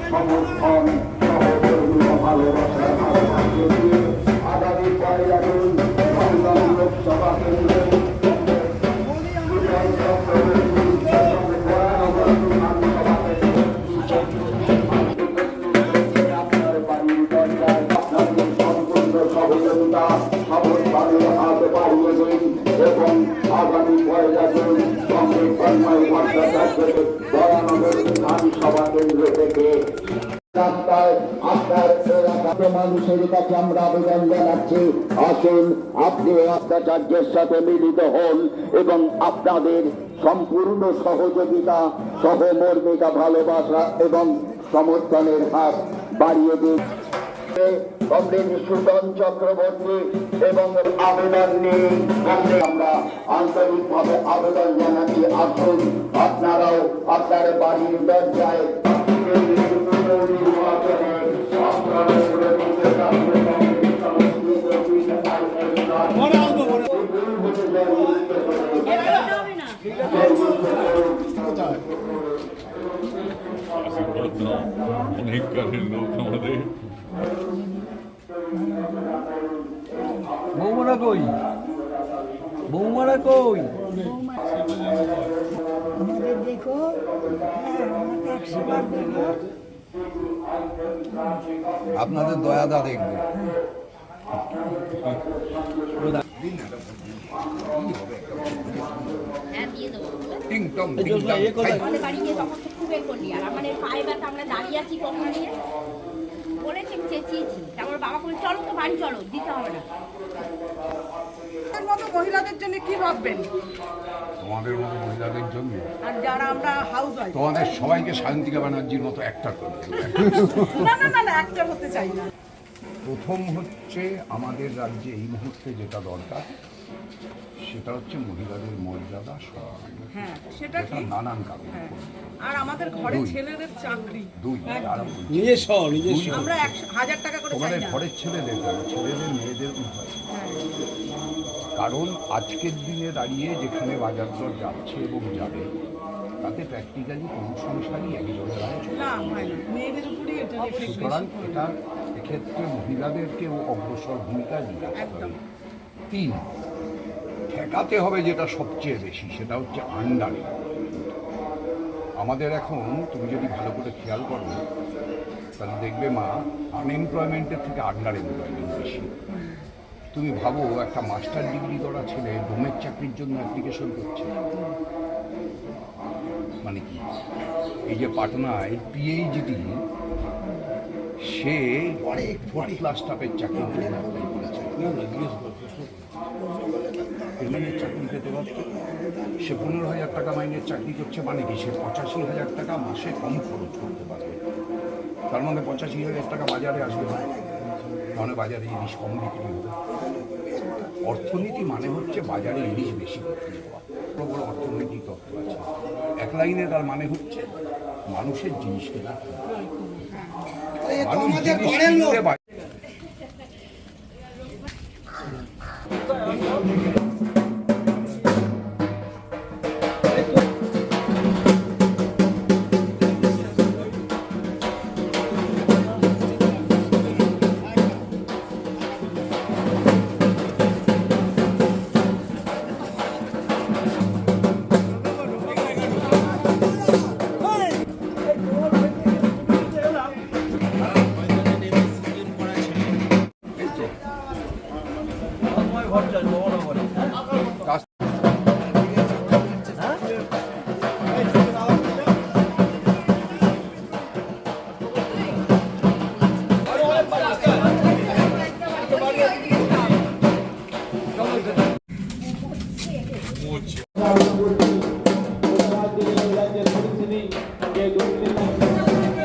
সমর্থন সহযোগিতা ভালোবাসার ভালোবাসা দিয়ে আগামী 1 জুন সংগ্রাম লোকসভা কেন্দ্রে সহযোগিতা সমর্থনের হাত বাড়িয়ে দিন এবং আগামী 1 জুন কংগ্রেস কর্মী ভট্টাচার্যের বরানগর বিধানসভা কেন্দ্র থেকে রাস্তায় আপনার এলাকাতে মানুষের কাছে আমরা আবেদন জানাচ্ছি, আসুন আপনি ভট্টাচার্যের সাথে মিলিত হন এবং আপনাদের সম্পূর্ণ সহযোগিতা সহমর্মিতা ভালোবাসা এবং সমর্থনের হাত বাড়িয়ে দিন। কমরেড সুজন চক্রবর্তী এবং আবেদন নিয়ে আমরা আন্তরিকভাবে আবেদন জানাচ্ছি, আসুন আপনারাও আপনার বাড়ির দরজায় অনেক কাজের লোক আমাদের। বৌমারা কই? বৌমারা কই? আমাদের দেখো, আমাদের 100 বার দেখো। আপনাদের দয়াদা দেখবে। আমাদের বাড়ি গিয়ে তখন খুব করলি আর আমাদের পায়ে ব্যথা, আমরা দাঁড়িয়ে আছি কখন দিয়ে বলেছে চেঁচিয়েছি, তারপর বাবা বলে চলো তো বাড়ি চলো, দিতে হবে না। মহিলাদের জন্য কি ভাববেন? তোমাদের মতো মহিলাদের জন্য আর যারা আমরা হাউস ওয়াইফ, তোমাদের সবাইকে সায়ন্তিকা ব্যানার্জির মতো একটা করে না না না না একটা হতে চাই না। প্রথম হচ্ছে আমাদের রাজ্যে এই মুহূর্তে যেটা দরকার সেটা হচ্ছে মহিলাদের মর্যাদা সম্মান। হ্যাঁ সেটা কি নানান কারণ। আর আমাদের ঘরে ছেলেদের চাকরি আমরা 1000 টাকা করে তোমাদের চাই না। ঘরের ছেলেদের মেয়েদের হয়, কারণ আজকের দিনে দাঁড়িয়ে যেখানে বাজার দর যাচ্ছে এবং যাবে তাতে প্র্যাকটিক্যালি কোনো সংসারই একজনের আয় চলে না হয় না, মেয়েদের উপরই এটা রিফ্লেক্ট সুতরাং এটা এক্ষেত্রে মহিলাদেরকেও অগ্রসর ভূমিকা নিতে হবে। 3, ঠেকাতে হবে যেটা সবচেয়ে বেশি, সেটা হচ্ছে আন্ডারে। আমাদের এখন তুমি যদি ভালো করে খেয়াল করো তাহলে দেখবে মা, আনএমপ্লয়মেন্টের থেকে আন্ডার এমপ্লয়মেন্ট বেশি। তুমি ভাবো একটা মাস্টার ডিগ্রি করা ছেলে ডোমের চাকরির জন্য অ্যাপ্লিকেশন করছে, মানে কি? এই যে পাটনায় পিএইচডি, সে অনেক ক্লাস স্টাফের চাকরি করেছে, পেমেন্টের চাকরি পেতে পারতো। সে 15,000 টাকা মাইনের চাকরি করছে, মানে কি সে 85,000 টাকা মাসে কম খরচ করতে পারবে। তার মানে 85,000 টাকা বাজারে আসবে না, মানে বাজারে ইলিশ কম বিক্রি হবে। অর্থনীতি মানে হচ্ছে বাজারে ইলিশ বেশি বিক্রি হওয়া, বড় বড় অর্থনৈতিক তত্ত্ব আছে। এক লাইনে তার মানে হচ্ছে মানুষের জিনিস কেনা, মানুষ জিনিস কিনতে পারে।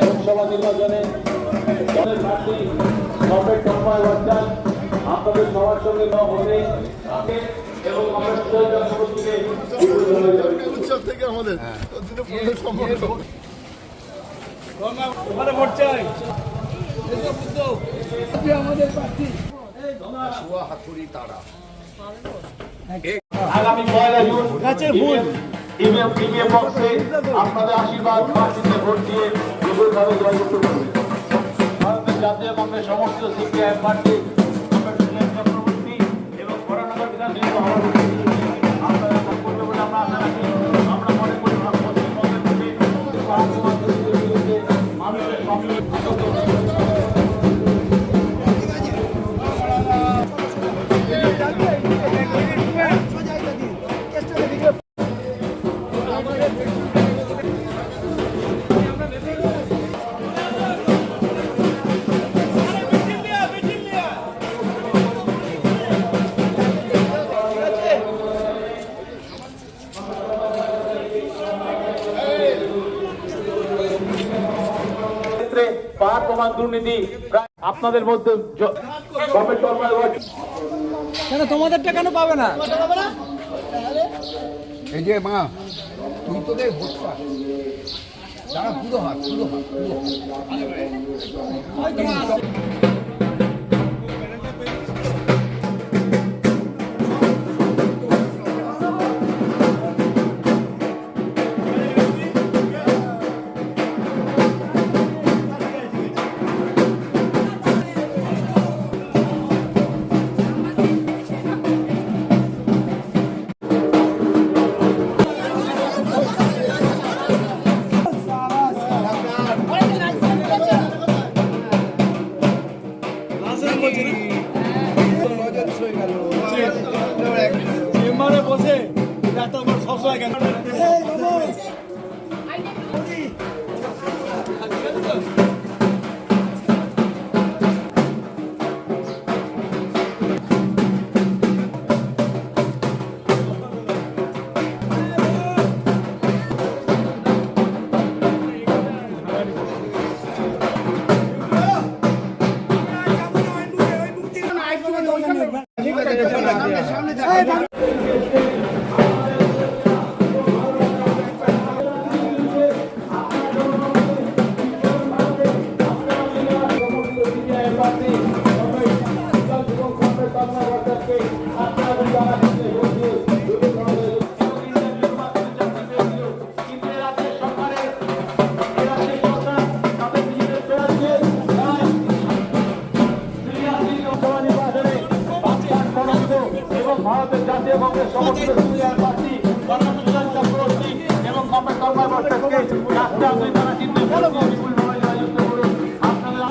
লোকসভা নির্বাচনে দলের প্রার্থী কমরেড তন্ময় বচ্চন আপনাদের সবার সঙ্গে হতে এবং আমাদের প্রার্থী হাতুড়ি তারা আগামী 1 জুন ইভিএম বক্সে আপনাদের আশীর্বাদ ভোট দিয়ে বিপুলভাবে জয়যুক্ত করবে। ভারতের জাতীয় কংগ্রেস সমস্ত সিপিআইএম প্রার্থী চক্রবর্তী এবং বরানগর বিধানসভা সভাপতি আপনারা করবে বলে আমরা আশা রাখি। আমরা মনে করি পশ্চিমবঙ্গের প্রতি মানুষের সঙ্গে ক্ষেত্রে পার প্রমাণ দুর্নীতি প্রায় আপনাদের মধ্যে গভর্নমেন্ট কেন তোমাদেরটা কেন পাবে না? এই যে মা তুই তো দেখ ভোটটা যারা পুরো হাত চেম্বারে বসে আমার সবসময় কেন এবং ভারতের জাতীয় কংগ্রেস সমস্ত সিপিআইএম প্রার্থী চক্রবর্তী এবং কংগ্রেস কর্মকর্তাকে রাস্তা আপনি তারা চিহ্ন বিপুলভাবে জয়যুক্ত করুন। আপনাদের